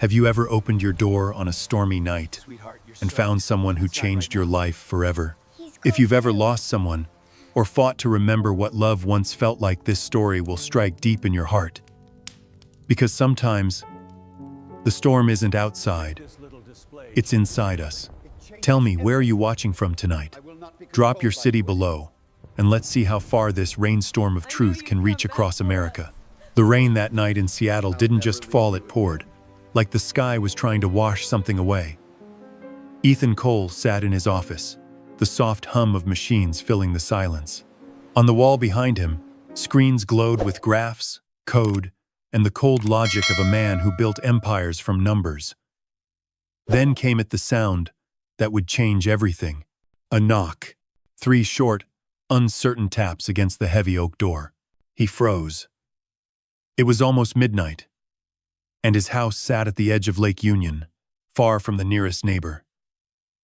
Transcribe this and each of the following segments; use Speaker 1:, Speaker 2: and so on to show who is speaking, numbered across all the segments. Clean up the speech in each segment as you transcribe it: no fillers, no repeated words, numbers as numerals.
Speaker 1: Have you ever opened your door on a stormy night and found someone who changed your life forever? If you've ever lost someone or fought to remember what love once felt like, this story will strike deep in your heart. Because sometimes the storm isn't outside, it's inside us. Tell me, where are you watching from tonight? Drop your city below, and let's see how far this rainstorm of truth can reach across America. The rain that night in Seattle didn't just fall, it poured, like the sky was trying to wash something away. Ethan Cole sat in his office, the soft hum of machines filling the silence. On the wall behind him, screens glowed with graphs, code, and the cold logic of a man who built empires from numbers. Then came it, the sound that would change everything. A knock. 3 short, uncertain taps against the heavy oak door. He froze. It was almost midnight, and his house sat at the edge of Lake Union, far from the nearest neighbor.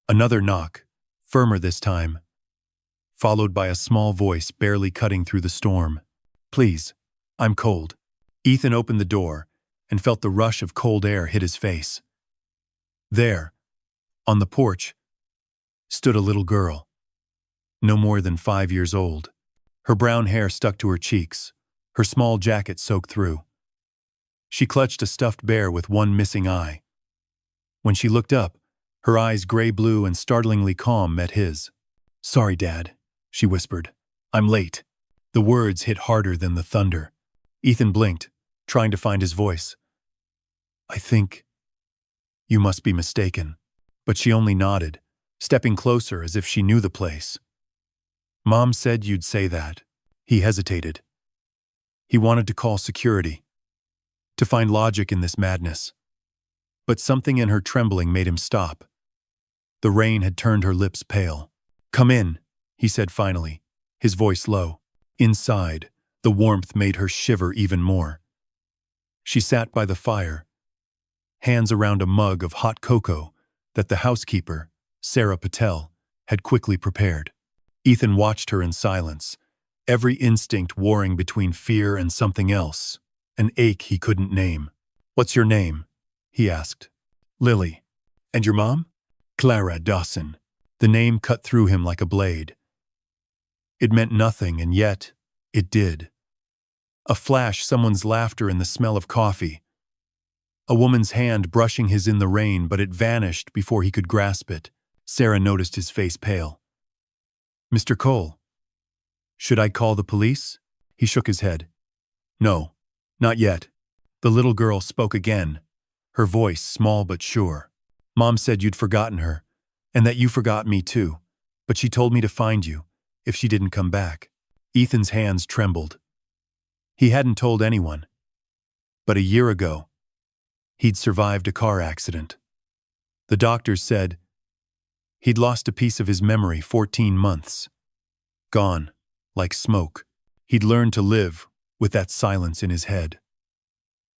Speaker 1: Another knock, firmer this time, followed by a small voice barely cutting through the storm. "Please, I'm cold." Ethan opened the door and felt the rush of cold air hit his face. There, on the porch, stood a little girl, no more than 5 years old. Her brown hair stuck to her cheeks, her small jacket soaked through. She clutched a stuffed bear with one missing eye. When she looked up, her eyes gray-blue and startlingly calm met his. "Sorry, Dad," she whispered. "I'm late." The words hit harder than the thunder. Ethan blinked, trying to find his voice. "I think you must be mistaken." But she only nodded, stepping closer as if she knew the place. "Mom said you'd say that." He hesitated. He wanted to call security, to find logic in this madness. But something in her trembling made him stop. The rain had turned her lips pale. "Come in," he said finally, his voice low. Inside, the warmth made her shiver even more. She sat by the fire, hands around a mug of hot cocoa that the housekeeper, Sarah Patel, had quickly prepared. Ethan watched her in silence, every instinct warring between fear and something else, an ache he couldn't name. "What's your name?" he asked. "Lily." "And your mom?" "Clara Dawson." The name cut through him like a blade. It meant nothing, and yet it did. A flash, someone's laughter, and the smell of coffee. A woman's hand brushing his in the rain, but it vanished before he could grasp it. Sarah noticed his face pale. "Mr. Cole, should I call the police?" He shook his head. "No, not yet." The little girl spoke again, her voice small but sure. "Mom said you'd forgotten her, and that you forgot me too, but she told me to find you if she didn't come back." Ethan's hands trembled. He hadn't told anyone. But a year ago, he'd survived a car accident. The doctors said he'd lost a piece of his memory, 14 months. Gone, like smoke. He'd learned to live with that silence in his head.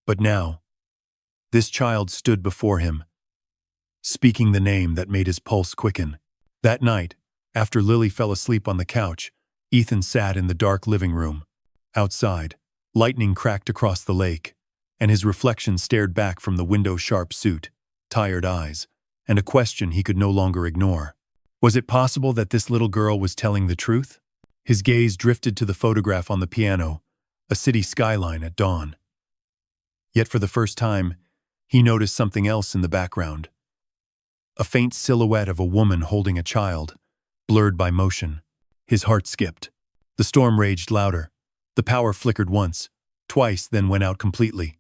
Speaker 1: But now, this child stood before him, speaking the name that made his pulse quicken. That night, after Lily fell asleep on the couch, Ethan sat in the dark living room. Outside, lightning cracked across the lake, and his reflection stared back from the window-sharp suit, tired eyes, and a question he could no longer ignore. Was it possible that this little girl was telling the truth? His gaze drifted to the photograph on the piano, a city skyline at dawn. Yet for the first time, he noticed something else in the background. A faint silhouette of a woman holding a child, blurred by motion. His heart skipped. The storm raged louder. The power flickered once, twice, then went out completely.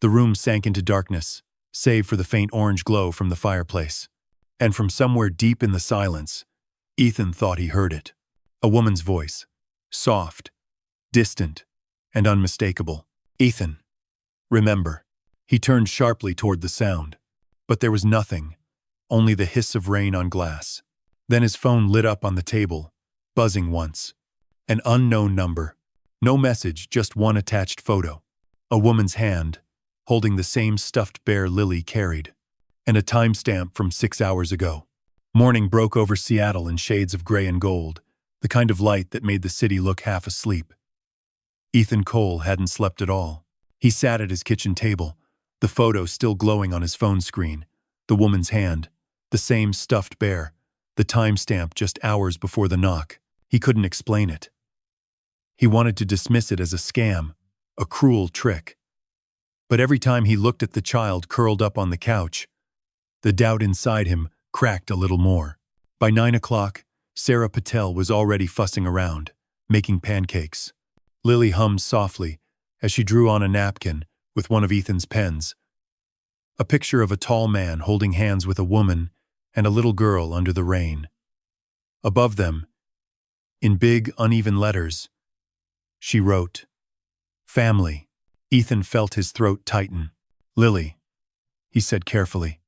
Speaker 1: The room sank into darkness, save for the faint orange glow from the fireplace. And from somewhere deep in the silence, Ethan thought he heard it. A woman's voice, soft, distant, and unmistakable. "Ethan, remember." He turned sharply toward the sound, but there was nothing, only the hiss of rain on glass. Then his phone lit up on the table, buzzing once. An unknown number. No message, just one attached photo. A woman's hand, holding the same stuffed bear Lily carried, and a timestamp from 6 hours ago. Morning broke over Seattle in shades of gray and gold, the kind of light that made the city look half asleep. Ethan Cole hadn't slept at all. He sat at his kitchen table, The photo still glowing on his phone screen, the woman's hand, the same stuffed bear, the timestamp just hours before the knock. He couldn't explain it. He wanted to dismiss it as a scam, a cruel trick. But every time he looked at the child curled up on the couch, the doubt inside him cracked a little more. By 9 o'clock, Sarah Patel was already fussing around, making pancakes. Lily hummed softly as she drew on a napkin with one of Ethan's pens. A picture of a tall man holding hands with a woman and a little girl under the rain. Above them, in big, uneven letters, she wrote, "Family." Ethan felt his throat tighten. "Lily," he said carefully,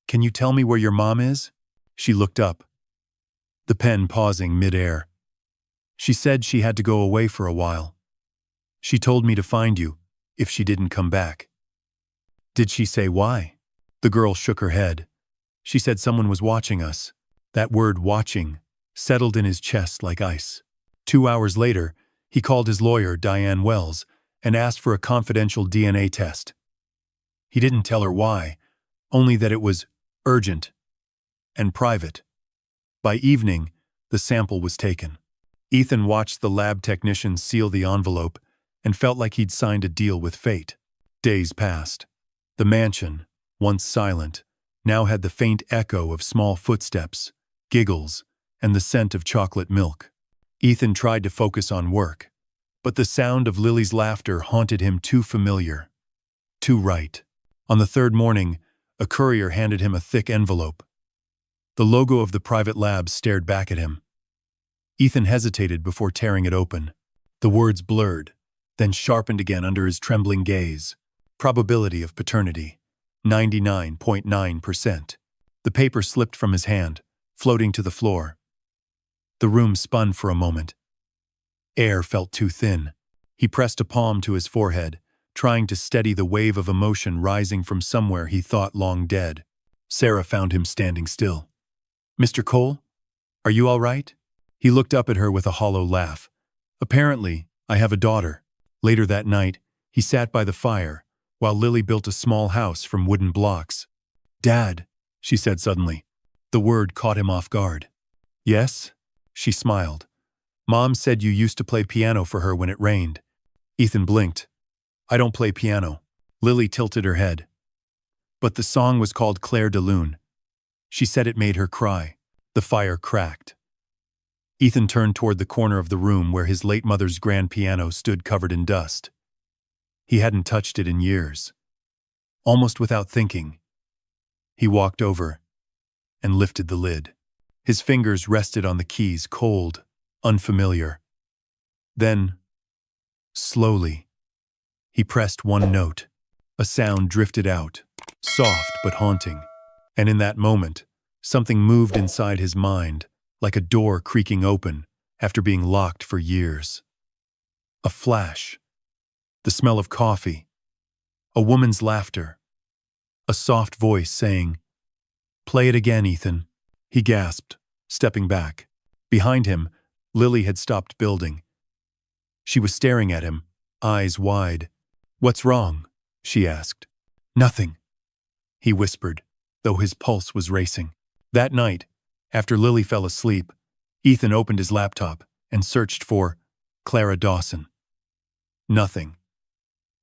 Speaker 1: "can you tell me where your mom is?" She looked up, the pen pausing mid-air. "She said she had to go away for a while. She told me to find you if she didn't come back." "Did she say why?" The girl shook her head. "She said someone was watching us." That word "watching" settled in his chest like ice. 2 hours later, he called his lawyer, Diane Wells, and asked for a confidential DNA test. He didn't tell her why, only that it was urgent and private. By evening, the sample was taken. Ethan watched the lab technician seal the envelope and felt like he'd signed a deal with fate. Days passed. The mansion, once silent, now had the faint echo of small footsteps, giggles, and the scent of chocolate milk. Ethan tried to focus on work, but the sound of Lily's laughter haunted him too familiar, too right. On the third morning, a courier handed him a thick envelope. The logo of the private lab stared back at him. Ethan hesitated before tearing it open. The words blurred, then sharpened again under his trembling gaze. Probability of paternity, 99.9%. The paper slipped from his hand, floating to the floor. The room spun for a moment. Air felt too thin. He pressed a palm to his forehead, trying to steady the wave of emotion rising from somewhere he thought long dead. Sarah found him standing still. "Mr. Cole, are you all right?" He looked up at her with a hollow laugh. "Apparently, I have a daughter." Later that night, he sat by the fire, while Lily built a small house from wooden blocks. "Dad," she said suddenly. The word caught him off guard. "Yes?" She smiled. "Mom said you used to play piano for her when it rained." Ethan blinked. "I don't play piano." Lily tilted her head. "But the song was called Claire de Lune. She said it made her cry." The fire cracked. Ethan turned toward the corner of the room where his late mother's grand piano stood covered in dust. He hadn't touched it in years. Almost without thinking, he walked over and lifted the lid. His fingers rested on the keys, cold, unfamiliar. Then, slowly, he pressed one note. A sound drifted out, soft but haunting. And in that moment, something moved inside his mind, like a door creaking open after being locked for years. A flash, the smell of coffee, a woman's laughter, a soft voice saying, "Play it again, Ethan." He gasped, stepping back. Behind him, Lily had stopped building. She was staring at him, eyes wide. "What's wrong?" she asked. "Nothing," he whispered, though his pulse was racing. That night, after Lily fell asleep, Ethan opened his laptop and searched for Clara Dawson. Nothing.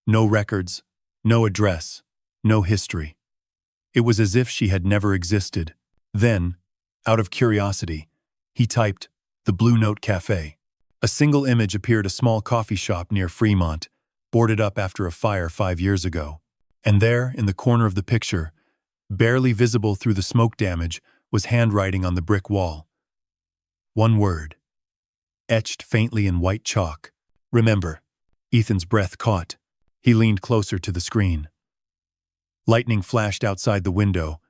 Speaker 1: No records, no address, no history. It was as if she had never existed. Then, out of curiosity, he typed the Blue Note Cafe. A single image appeared: a small coffee shop near Fremont, boarded up after a fire 5 years ago. And there, in the corner of the picture, barely visible through the smoke damage, was handwriting on the brick wall. One word, etched faintly in white chalk. "Remember." Ethan's breath caught. He leaned closer to the screen. Lightning flashed outside the window,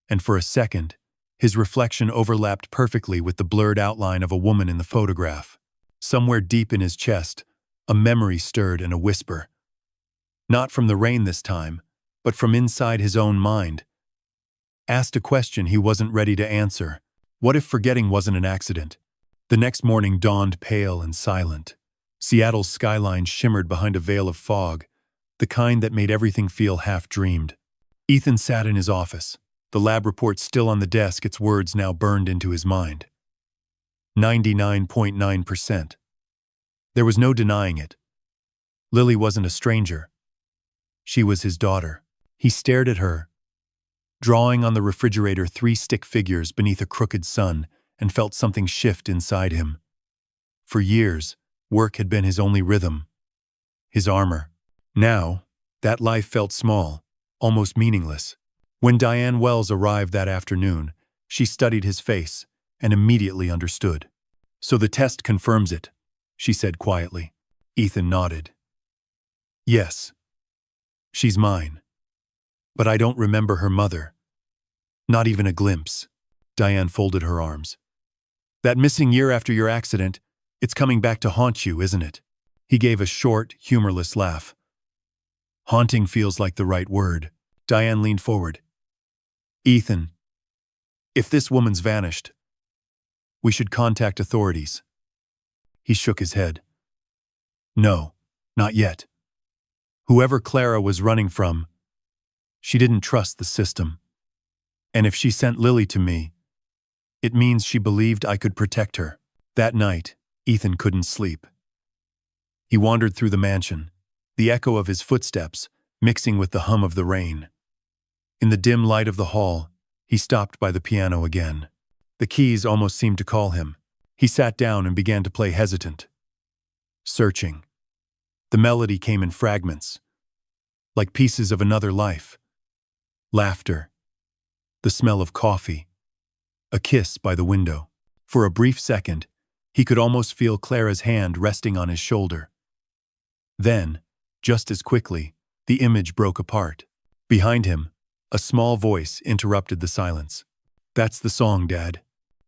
Speaker 1: and for a second, his reflection overlapped perfectly with the blurred outline of a woman in the photograph. Somewhere deep in his chest, a memory stirred in a whisper. Not from the rain this time, but from inside his own mind. Asked a question he wasn't ready to answer. What if forgetting wasn't an accident? The next morning dawned pale and silent. Seattle's skyline shimmered behind a veil of fog, the kind that made everything feel half-dreamed. Ethan sat in his office, the lab report still on the desk, its words now burned into his mind. 99.9%. There was no denying it. Lily wasn't a stranger. She was his daughter. He stared at her, drawing on the refrigerator 3 stick figures beneath a crooked sun, and felt something shift inside him. For years, work had been his only rhythm, his armor. Now, that life felt small, almost meaningless. When Diane Wells arrived that afternoon, she studied his face and immediately understood. "So the test confirms it," she said quietly. Ethan nodded. "Yes. She's mine. But I don't remember her mother. Not even a glimpse." Diane folded her arms. "That missing year after your accident, it's coming back to haunt you, isn't it?" He gave a short, humorless laugh. "Haunting feels like the right word." Diane leaned forward. "Ethan, if this woman's vanished, we should contact authorities." He shook his head. "No, not yet. Whoever Clara was running from, she didn't trust the system. And if she sent Lily to me, it means she believed I could protect her." That night, Ethan couldn't sleep. He wandered through the mansion, the echo of his footsteps mixing with the hum of the rain. In the dim light of the hall, he stopped by the piano again. The keys almost seemed to call him. He sat down and began to play, hesitant, searching. The melody came in fragments, like pieces of another life. Laughter, the smell of coffee, a kiss by the window. For a brief second, he could almost feel Clara's hand resting on his shoulder. Then, just as quickly, the image broke apart. Behind him, a small voice interrupted the silence. "That's the song, Dad."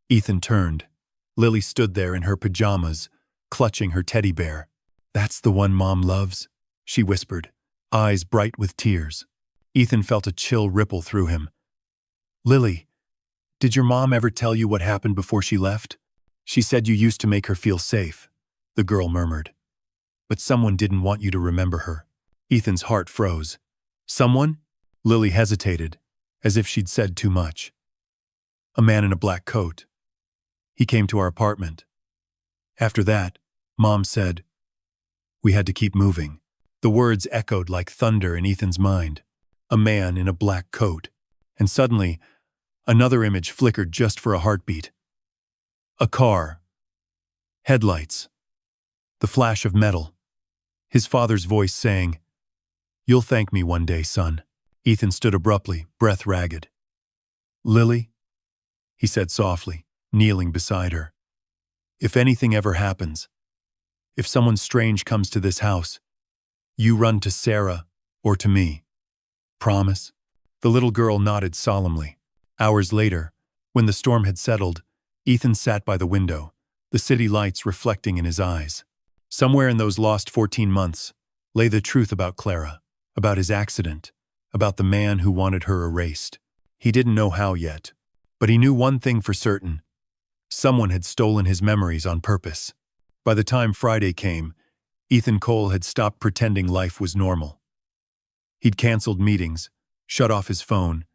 Speaker 1: Ethan turned. Lily stood there in her pajamas, clutching her teddy bear. "That's the one Mom loves," she whispered, eyes bright with tears. Ethan felt a chill ripple through him. "Lily, did your mom ever tell you what happened before she left?" "She said you used to make her feel safe," the girl murmured. "But someone didn't want you to remember her." Ethan's heart froze. "Someone?" Lily hesitated, as if she'd said too much. "A man in a black coat. He came to our apartment. After that, Mom said, we had to keep moving." The words echoed like thunder in Ethan's mind. A man in a black coat. And suddenly, another image flickered just for a heartbeat. A car. Headlights. The flash of metal. His father's voice saying, "You'll thank me one day, son." Ethan stood abruptly, breath ragged. "Lily," he said softly, kneeling beside her. "If anything ever happens, if someone strange comes to this house, you run to Sarah or to me. Promise?" The little girl nodded solemnly. Hours later, when the storm had settled, Ethan sat by the window, the city lights reflecting in his eyes. Somewhere in those lost 14 months lay the truth about Clara, about his accident, about the man who wanted her erased. He didn't know how yet, but he knew one thing for certain. Someone had stolen his memories on purpose. By the time Friday came, Ethan Cole had stopped pretending life was normal. He'd canceled meetings, shut off his phone,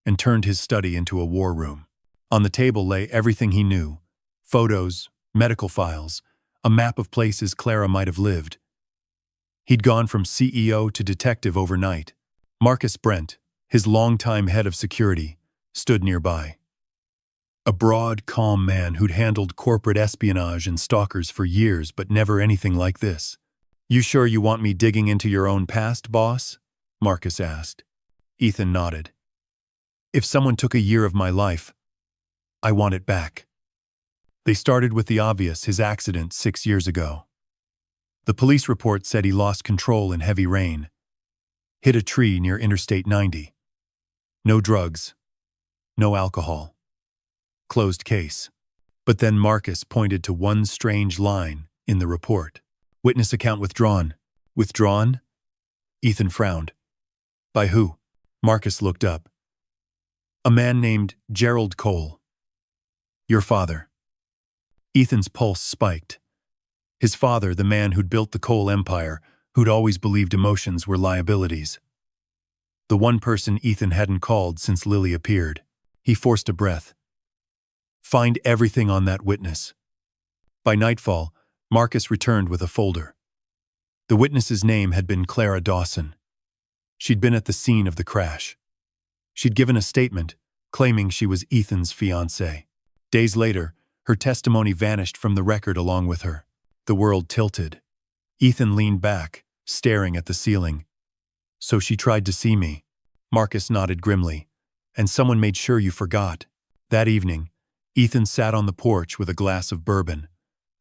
Speaker 1: and turned his study into a war room. On the table lay everything he knew: photos, medical files, a map of places Clara might have lived. He'd gone from CEO to detective overnight. Marcus Brent, his longtime head of security, stood nearby. A broad, calm man who'd handled corporate espionage and stalkers for years, but never anything like this. "You sure you want me digging into your own past, boss?" Marcus asked. Ethan nodded. "If someone took a year of my life, I want it back." They started with the obvious, his accident 6 years ago. The police report said he lost control in heavy rain. Hit a tree near Interstate 90. No drugs. No alcohol. Closed case. But then Marcus pointed to one strange line in the report. "Witness account withdrawn." "Withdrawn?" Ethan frowned. "By who?" Marcus looked up. "A man named Gerald Cole. Your father." Ethan's pulse spiked. His father, the man who'd built the Cole empire, who'd always believed emotions were liabilities. The one person Ethan hadn't called since Lily appeared. He forced a breath. Find everything on that witness. By nightfall, Marcus returned with a folder. The witness's name had been Clara Dawson. She'd been at the scene of the crash. She'd given a statement, claiming she was Ethan's fiancée. Days later, her testimony vanished from the record along with her. The world tilted. Ethan leaned back, staring at the ceiling. So she tried to see me. Marcus nodded grimly. And someone made sure you forgot. That evening, Ethan sat on the porch with a glass of bourbon,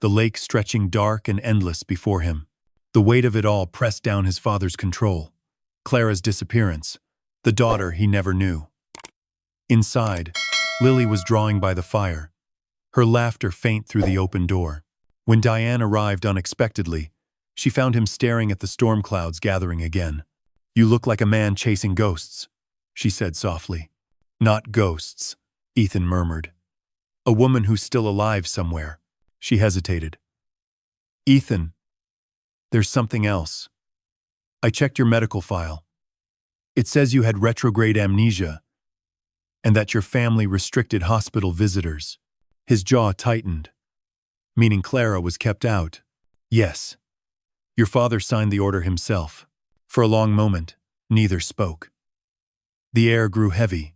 Speaker 1: the lake stretching dark and endless before him. The weight of it all pressed down his father's control. Clara's disappearance, the daughter he never knew. Inside, Lily was drawing by the fire, her laughter faint through the open door. When Diane arrived unexpectedly, she found him staring at the storm clouds gathering again. You look like a man chasing ghosts, she said softly. Not ghosts, Ethan murmured. A woman who's still alive somewhere. She hesitated. Ethan, there's something else. I checked your medical file. It says you had retrograde amnesia and that your family restricted hospital visitors. His jaw tightened, meaning Clara was kept out. Yes. Your father signed the order himself. For a long moment, neither spoke. The air grew heavy,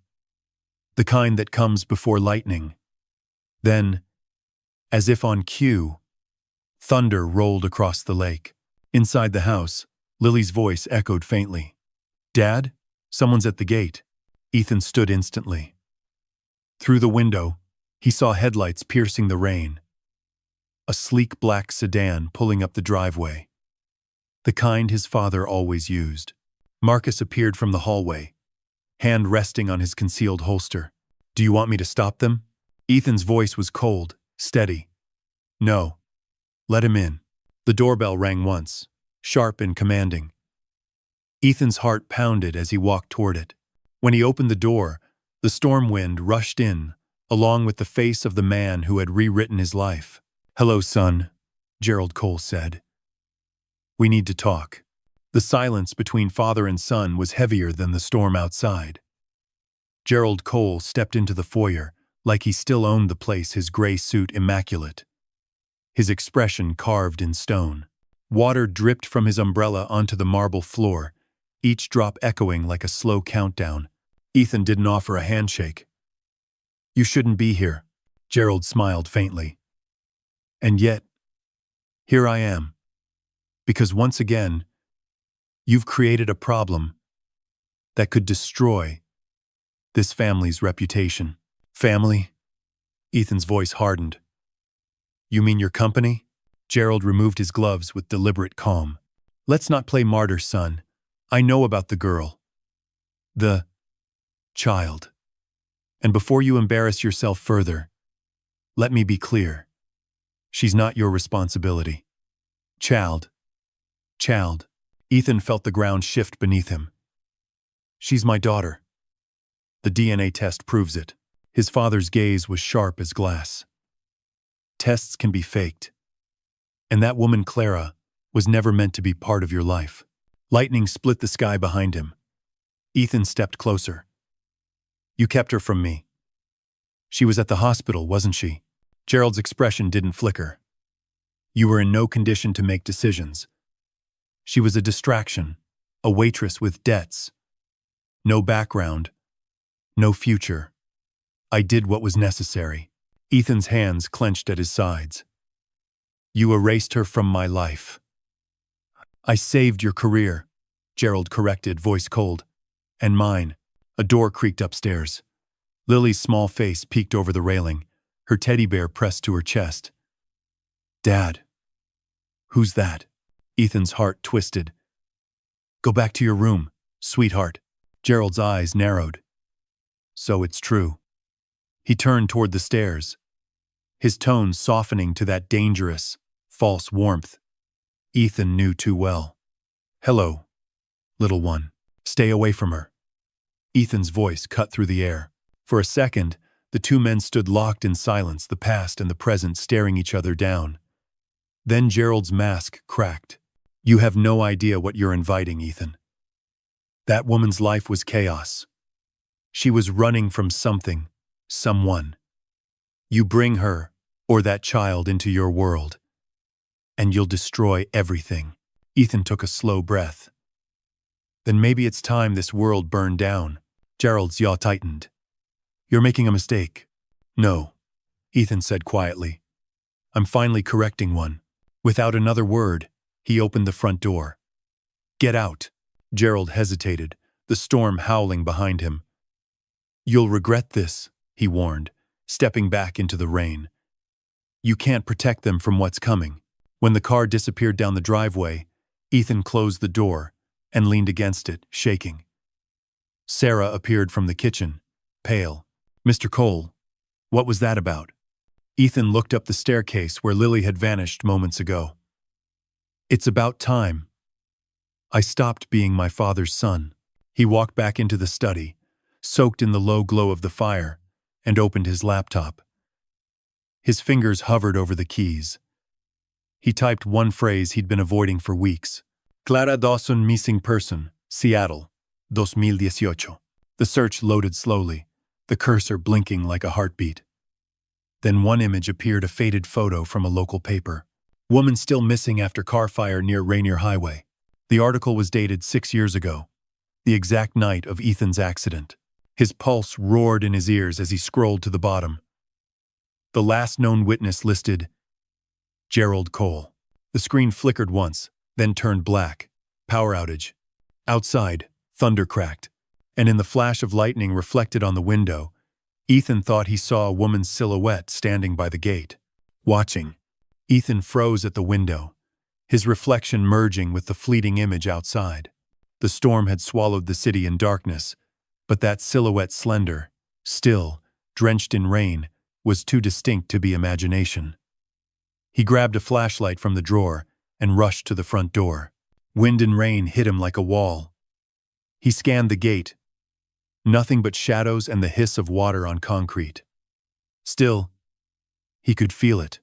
Speaker 1: the kind that comes before lightning. Then, as if on cue, thunder rolled across the lake. Inside the house, Lily's voice echoed faintly. Dad? Someone's at the gate. Ethan stood instantly. Through the window, he saw headlights piercing the rain. A sleek black sedan pulling up the driveway. The kind his father always used. Marcus appeared from the hallway, hand resting on his concealed holster. Do you want me to stop them? Ethan's voice was cold, steady. No. Let him in. The doorbell rang once, sharp and commanding. Ethan's heart pounded as he walked toward it. When he opened the door, the storm wind rushed in, along with the face of the man who had rewritten his life. Hello, son, Gerald Cole said. We need to talk. The silence between father and son was heavier than the storm outside. Gerald Cole stepped into the foyer, like he still owned the place, his gray suit immaculate. His expression carved in stone. Water dripped from his umbrella onto the marble floor, each drop echoing like a slow countdown. Ethan didn't offer a handshake. You shouldn't be here, Gerald smiled faintly. And yet, here I am. Because once again, you've created a problem that could destroy this family's reputation. Family? Ethan's voice hardened. You mean your company? Gerald removed his gloves with deliberate calm. Let's not play martyr, son. I know about the girl. The child. And before you embarrass yourself further, let me be clear. She's not your responsibility. Child. Ethan felt the ground shift beneath him. She's my daughter. The DNA test proves it. His father's gaze was sharp as glass. Tests can be faked. And that woman, Clara, was never meant to be part of your life. Lightning split the sky behind him. Ethan stepped closer. You kept her from me. She was at the hospital, wasn't she? Gerald's expression didn't flicker. You were in no condition to make decisions. She was a distraction, a waitress with debts. No background, no future. I did what was necessary. Ethan's hands clenched at his sides. You erased her from my life. I saved your career, Gerald corrected, voice cold. And mine. A door creaked upstairs. Lily's small face peeked over the railing, her teddy bear pressed to her chest. Dad. Who's that? Ethan's heart twisted. Go back to your room, sweetheart. Gerald's eyes narrowed. So it's true. He turned toward the stairs, his tone softening to that dangerous, false warmth Ethan knew too well. Hello, little one. Stay away from her. Ethan's voice cut through the air. For a second, the two men stood locked in silence, the past and the present staring each other down. Then Gerald's mask cracked. You have no idea what you're inviting, Ethan. That woman's life was chaos. She was running from something, someone. You bring her, or that child, into your world, and you'll destroy everything. Ethan took a slow breath. Then maybe it's time this world burned down. Gerald's jaw tightened. You're making a mistake. No, Ethan said quietly. I'm finally correcting one. Without another word, he opened the front door. Get out. Gerald hesitated, the storm howling behind him. You'll regret this, he warned, stepping back into the rain. You can't protect them from what's coming. When the car disappeared down the driveway, Ethan closed the door and leaned against it, shaking. Sarah appeared from the kitchen, pale. Mr. Cole, what was that about? Ethan looked up the staircase where Lily had vanished moments ago. It's about time. I stopped being my father's son. He walked back into the study, soaked in the low glow of the fire, and opened his laptop. His fingers hovered over the keys. He typed one phrase he'd been avoiding for weeks. Clara Dawson missing person, Seattle, 2018. The search loaded slowly, the cursor blinking like a heartbeat. Then one image appeared, a faded photo from a local paper. Woman still missing after car fire near Rainier Highway. The article was dated 6 years ago, the exact night of Ethan's accident. His pulse roared in his ears as he scrolled to the bottom. The last known witness listed, Gerald Cole. The screen flickered once, then turned black. Power outage. Outside, thunder cracked, and in the flash of lightning reflected on the window, Ethan thought he saw a woman's silhouette standing by the gate, watching. Ethan froze at the window, his reflection merging with the fleeting image outside. The storm had swallowed the city in darkness, but that silhouette, slender, still, drenched in rain, was too distinct to be imagination. He grabbed a flashlight from the drawer and rushed to the front door. Wind and rain hit him like a wall. He scanned the gate. Nothing but shadows and the hiss of water on concrete. Still, he could feel it.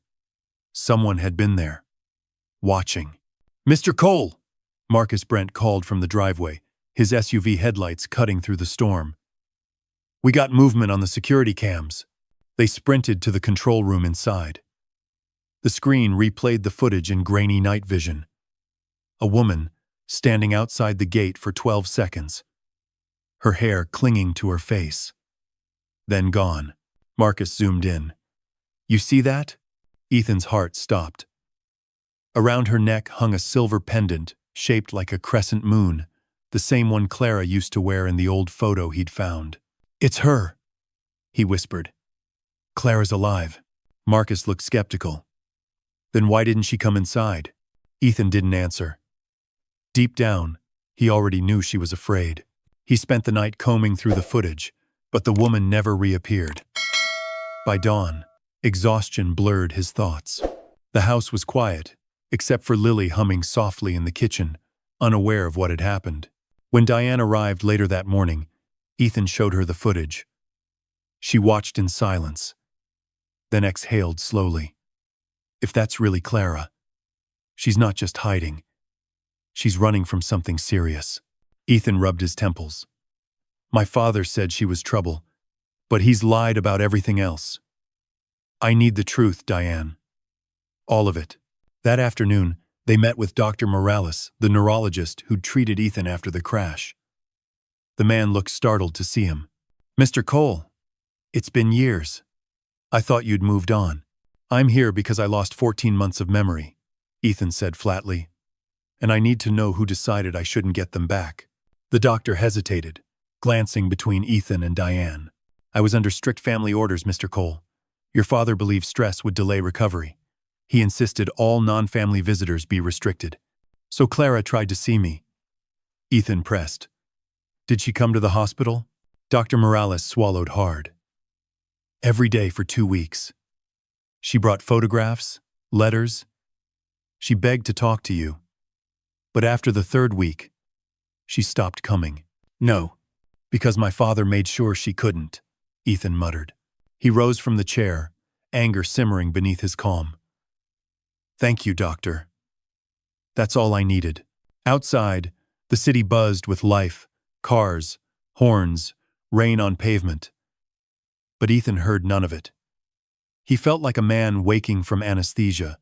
Speaker 1: Someone had been there, watching. Mr. Cole! Marcus Brent called from the driveway, his SUV headlights cutting through the storm. We got movement on the security cams. They sprinted to the control room inside. The screen replayed the footage in grainy night vision. A woman, standing outside the gate for 12 seconds. Her hair clinging to her face. Then gone. Marcus zoomed in. You see that? Ethan's heart stopped. Around her neck hung a silver pendant, shaped like a crescent moon, the same one Clara used to wear in the old photo he'd found. It's her, he whispered. Clara's alive. Marcus looked skeptical. Then why didn't she come inside? Ethan didn't answer. Deep down, he already knew she was afraid. He spent the night combing through the footage, but the woman never reappeared. By dawn, exhaustion blurred his thoughts. The house was quiet, except for Lily humming softly in the kitchen, unaware of what had happened. When Diane arrived later that morning, Ethan showed her the footage. She watched in silence, then exhaled slowly. If that's really Clara, she's not just hiding. She's running from something serious. Ethan rubbed his temples. My father said she was trouble, but he's lied about everything else. I need the truth, Diane. All of it. That afternoon, they met with Dr. Morales, the neurologist who'd treated Ethan after the crash. The man looked startled to see him. Mr. Cole, it's been years. I thought you'd moved on. I'm here because I lost 14 months of memory, Ethan said flatly. And I need to know who decided I shouldn't get them back. The doctor hesitated, glancing between Ethan and Diane. I was under strict family orders, Mr. Cole. Your father believed stress would delay recovery. He insisted all non-family visitors be restricted. So Clara tried to see me. Ethan pressed. Did she come to the hospital? Dr. Morales swallowed hard. Every day for 2 weeks. She brought photographs, letters. She begged to talk to you. But after the 3rd week, she stopped coming. No, because my father made sure she couldn't, Ethan muttered. He rose from the chair, anger simmering beneath his calm. Thank you, doctor. That's all I needed. Outside, the city buzzed with life, cars, horns, rain on pavement. But Ethan heard none of it. He felt like a man waking from anesthesia,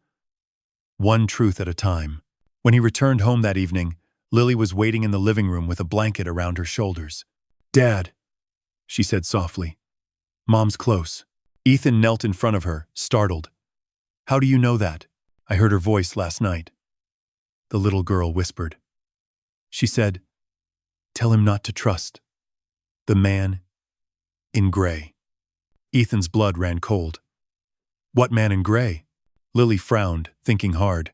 Speaker 1: one truth at a time. When he returned home that evening, Lily was waiting in the living room with a blanket around her shoulders. "Dad," she said softly. "Mom's close." Ethan knelt in front of her, startled. "How do you know that?" "I heard her voice last night," the little girl whispered. She said, "Tell him not to trust the man in gray." Ethan's blood ran cold. "What man in gray?" Lily frowned, thinking hard.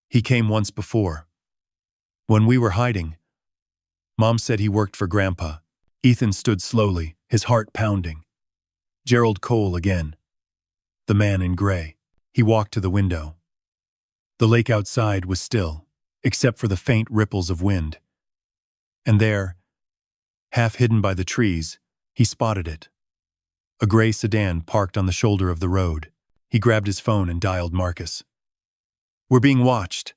Speaker 1: "He came once before. When we were hiding. Mom said he worked for Grandpa." Ethan stood slowly, his heart pounding. Gerald Cole again. The man in gray. He walked to the window. The lake outside was still, except for the faint ripples of wind. And there, half hidden by the trees, he spotted it. A gray sedan parked on the shoulder of the road. He grabbed his phone and dialed Marcus. "We're being watched,"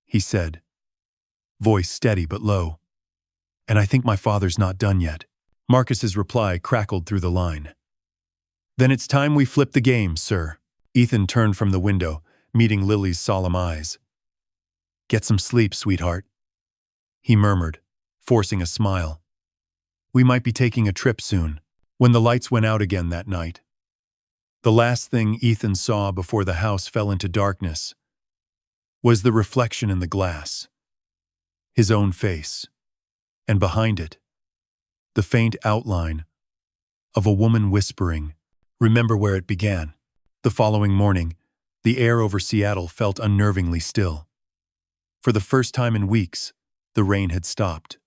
Speaker 1: he said, voice steady but low. "And I think my father's not done yet." Marcus's reply crackled through the line. "Then it's time we flip the game, sir." Ethan turned from the window, meeting Lily's solemn eyes. "Get some sleep, sweetheart," he murmured, forcing a smile. "We might be taking a trip soon." When the lights went out again that night, the last thing Ethan saw before the house fell into darkness was the reflection in the glass. His own face. And behind it, the faint outline of a woman whispering, "Remember where it began." The following morning, the air over Seattle felt unnervingly still. For the first time in weeks, the rain had stopped.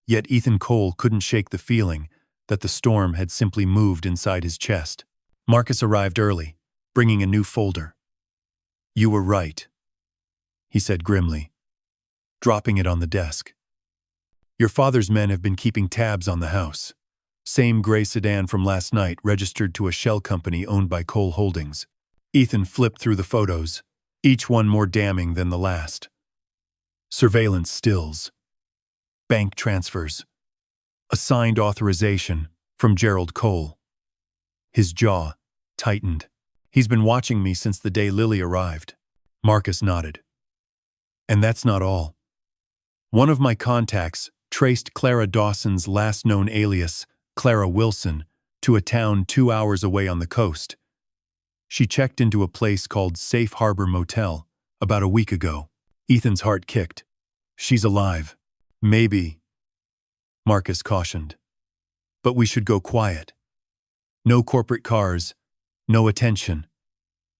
Speaker 1: Yet Ethan Cole couldn't shake the feeling that the storm had simply moved inside his chest. Marcus arrived early, bringing a new folder. "You were right," he said grimly, dropping it on the desk. "Your father's men have been keeping tabs on the house. Same gray sedan from last night registered to a shell company owned by Cole Holdings." Ethan flipped through the photos, each one more damning than the last. Surveillance stills, bank transfers, a signed authorization from Gerald Cole. His jaw tightened. "He's been watching me since the day Lily arrived." Marcus nodded. "And that's not all. One of my contacts traced Clara Dawson's last known alias, Clara Wilson, to a town 2 hours away on the coast. She checked into a place called Safe Harbor Motel about a week ago." Ethan's heart kicked. "She's alive." "Maybe," Marcus cautioned. "But we should go quiet. No corporate cars, no attention.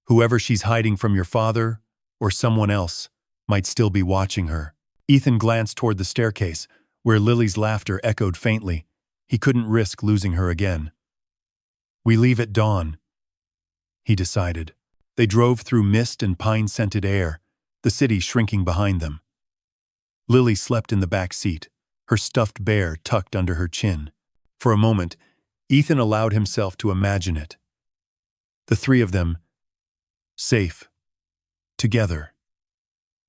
Speaker 1: Whoever she's hiding from, your father or someone else, might still be watching her." Ethan glanced toward the staircase, where Lily's laughter echoed faintly. He couldn't risk losing her again. "We leave at dawn," he decided. They drove through mist and pine-scented air, the city shrinking behind them. Lily slept in the back seat, her stuffed bear tucked under her chin. For a moment, Ethan allowed himself to imagine it. The three of them, safe, together,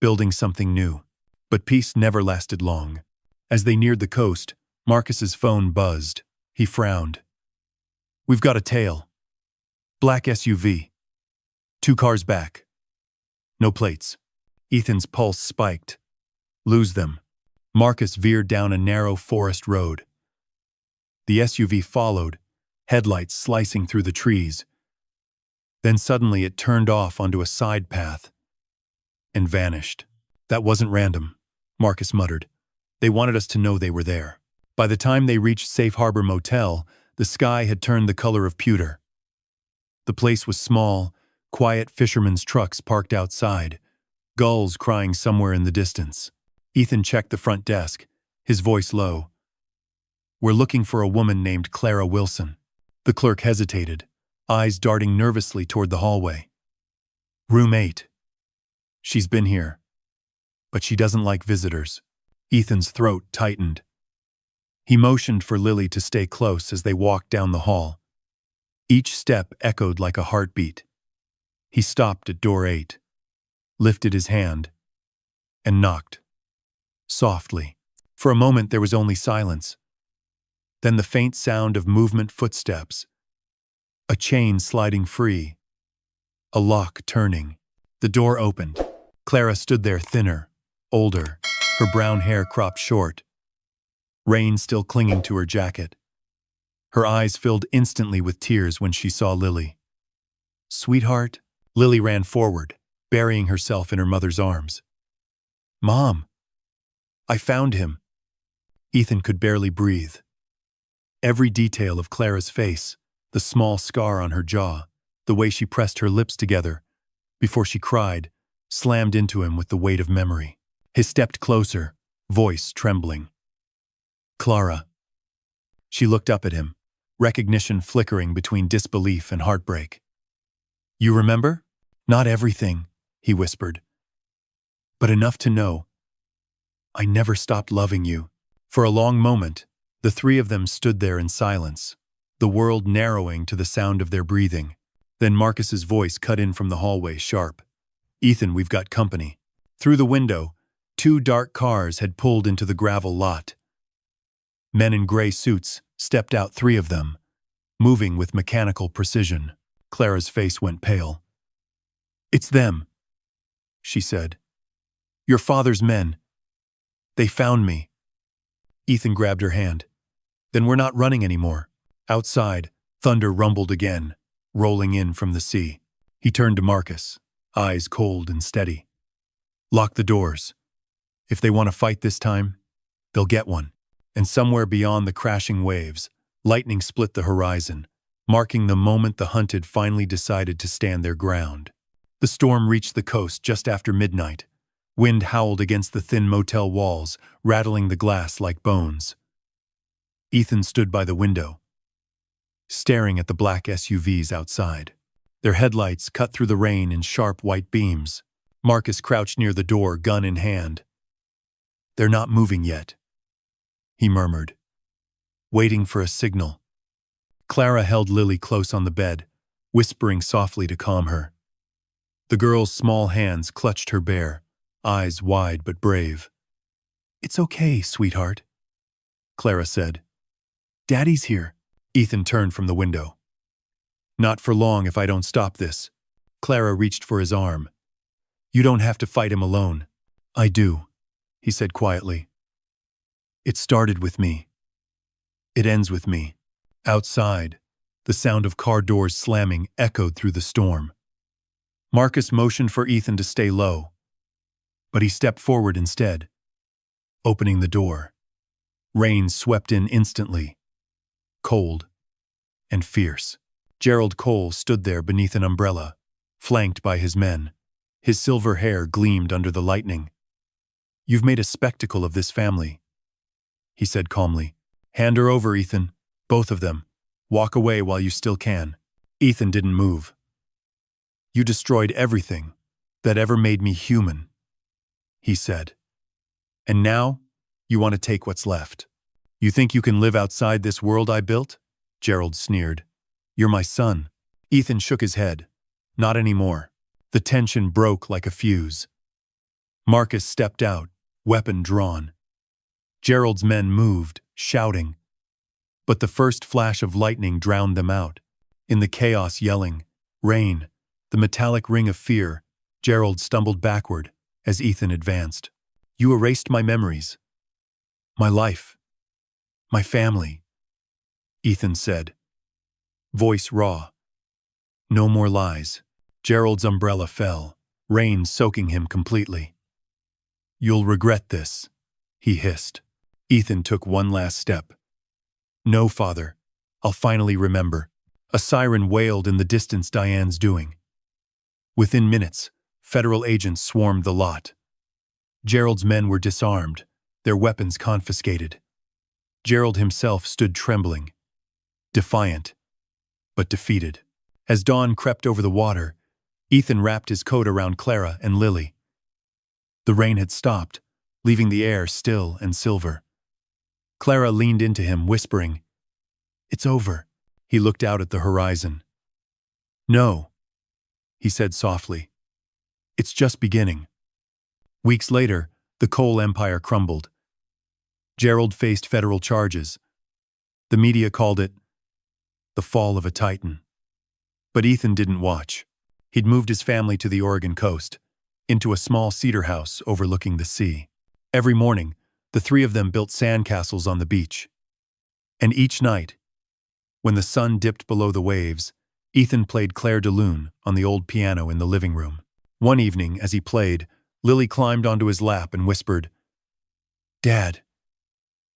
Speaker 1: building something new. But peace never lasted long. As they neared the coast, Marcus's phone buzzed. He frowned. "We've got a tail. Black SUV. 2 cars back. No plates." Ethan's pulse spiked. Lose them. Marcus veered down a narrow forest road. The SUV followed, headlights slicing through the trees. Then suddenly it turned off onto a side path and vanished. "That wasn't random," Marcus muttered. "They wanted us to know they were there." By the time they reached Safe Harbor Motel, the sky had turned the color of pewter. The place was small, quiet fishermen's trucks parked outside, gulls crying somewhere in the distance. Ethan checked the front desk, his voice low. "We're looking for a woman named Clara Wilson." The clerk hesitated, eyes darting nervously toward the hallway. "Room 8. She's been here, but she doesn't like visitors." Ethan's throat tightened. He motioned for Lily to stay close as they walked down the hall. Each step echoed like a heartbeat. He stopped at door 8. lifted his hand, and knocked, softly. For a moment there was only silence. Then the faint sound of movement, footsteps, a chain sliding free, a lock turning. The door opened. Clara stood there, thinner, older, her brown hair cropped short, rain still clinging to her jacket. Her eyes filled instantly with tears when she saw Lily. "Sweetheart," Lily ran forward, burying herself in her mother's arms. "Mom, I found him." Ethan could barely breathe. Every detail of Clara's face, the small scar on her jaw, the way she pressed her lips together before she cried, slammed into him with the weight of memory. He stepped closer, voice trembling. "Clara." She looked up at him, recognition flickering between disbelief and heartbreak. "You remember?" "Not everything," he whispered, "but enough to know I never stopped loving you." For a long moment, the three of them stood there in silence, the world narrowing to the sound of their breathing. Then Marcus's voice cut in from the hallway, sharp. "Ethan, we've got company." Through the window, 2 dark cars had pulled into the gravel lot. Men in gray suits stepped out, 3 of them, moving with mechanical precision. Clara's face went pale. "It's them," she said. "Your father's men. They found me." Ethan grabbed her hand. "Then we're not running anymore." Outside, thunder rumbled again, rolling in from the sea. He turned to Marcus, eyes cold and steady. "Lock the doors. If they want to fight this time, they'll get one." And somewhere beyond the crashing waves, lightning split the horizon, marking the moment the hunted finally decided to stand their ground. The storm reached the coast just after midnight. Wind howled against the thin motel walls, rattling the glass like bones. Ethan stood by the window, staring at the black SUVs outside. Their headlights cut through the rain in sharp white beams. Marcus crouched near the door, gun in hand. "They're not moving yet," he murmured, waiting for a signal. Clara held Lily close on the bed, whispering softly to calm her. The girl's small hands clutched her bare, eyes wide but brave. "It's okay, sweetheart," Clara said. "Daddy's here." Ethan turned from the window. "Not for long if I don't stop this." Clara reached for his arm. "You don't have to fight him alone." "I do," he said quietly. "It started with me. It ends with me." Outside, the sound of car doors slamming echoed through the storm. Marcus motioned for Ethan to stay low, but he stepped forward instead, opening the door. Rain swept in instantly, cold and fierce. Gerald Cole stood there beneath an umbrella, flanked by his men. His silver hair gleamed under the lightning. "You've made a spectacle of this family," he said calmly. "Hand her over, Ethan. Both of them. Walk away while you still can." Ethan didn't move. "You destroyed everything that ever made me human," he said. "And now, you want to take what's left. You think you can live outside this world I built?" Gerald sneered. "You're my son." Ethan shook his head. "Not anymore." The tension broke like a fuse. Marcus stepped out, weapon drawn. Gerald's men moved, shouting. But the first flash of lightning drowned them out. In the chaos, yelling, rain, the metallic ring of fear, Gerald stumbled backward as Ethan advanced. "You erased my memories. My life. My family," Ethan said, voice raw. "No more lies." Gerald's umbrella fell, rain soaking him completely. "You'll regret this," he hissed. Ethan took one last step. "No, father. I'll finally remember." A siren wailed in the distance, Diane's doing. Within minutes, federal agents swarmed the lot. Gerald's men were disarmed, their weapons confiscated. Gerald himself stood trembling, defiant, but defeated. As dawn crept over the water, Ethan wrapped his coat around Clara and Lily. The rain had stopped, leaving the air still and silver. Clara leaned into him, whispering, "It's over." He looked out at the horizon. "No," he said softly. It's just beginning. Weeks later, the coal empire crumbled. Gerald faced federal charges. The media called it the fall of a titan. But Ethan didn't watch. He'd moved his family to the Oregon coast, into a small cedar house overlooking the sea. Every morning, the three of them built sandcastles on the beach. And each night, when the sun dipped below the waves, Ethan played Clair de Lune on the old piano in the living room. One evening, as he played, Lily climbed onto his lap and whispered, "Dad,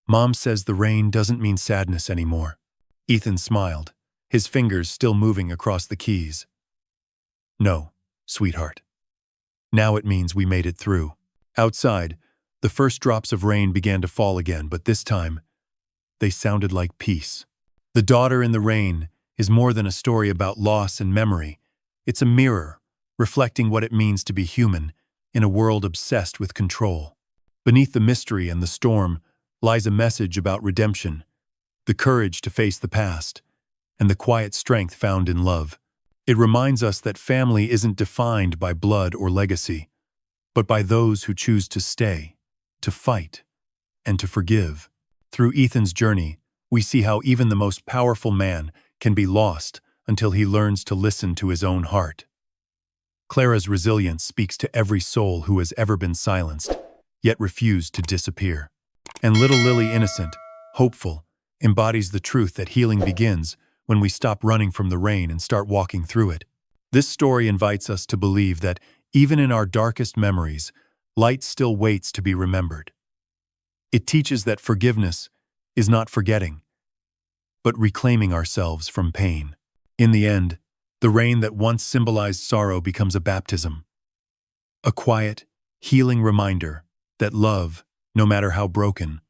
Speaker 1: Mom says the rain doesn't mean sadness anymore." Ethan smiled, his fingers still moving across the keys. "No, sweetheart. Now it means we made it through." Outside, the first drops of rain began to fall again, but this time, they sounded like peace. The Daughter in the Rain is more than a story about loss and memory. It's a mirror, reflecting what it means to be human in a world obsessed with control. Beneath the mystery and the storm lies a message about redemption, the courage to face the past, and the quiet strength found in love. It reminds us that family isn't defined by blood or legacy, but by those who choose to stay, to fight, and to forgive. Through Ethan's journey, we see how even the most powerful man can be lost until he learns to listen to his own heart. Clara's resilience speaks to every soul who has ever been silenced, yet refused to disappear. And little Lily, innocent, hopeful, embodies the truth that healing begins when we stop running from the rain and start walking through it. This story invites us to believe that even in our darkest memories, light still waits to be remembered. It teaches that forgiveness is not forgetting, but reclaiming ourselves from pain. In the end, the rain that once symbolized sorrow becomes a baptism, a quiet, healing reminder that love, no matter how broken,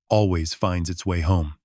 Speaker 1: always finds its way home.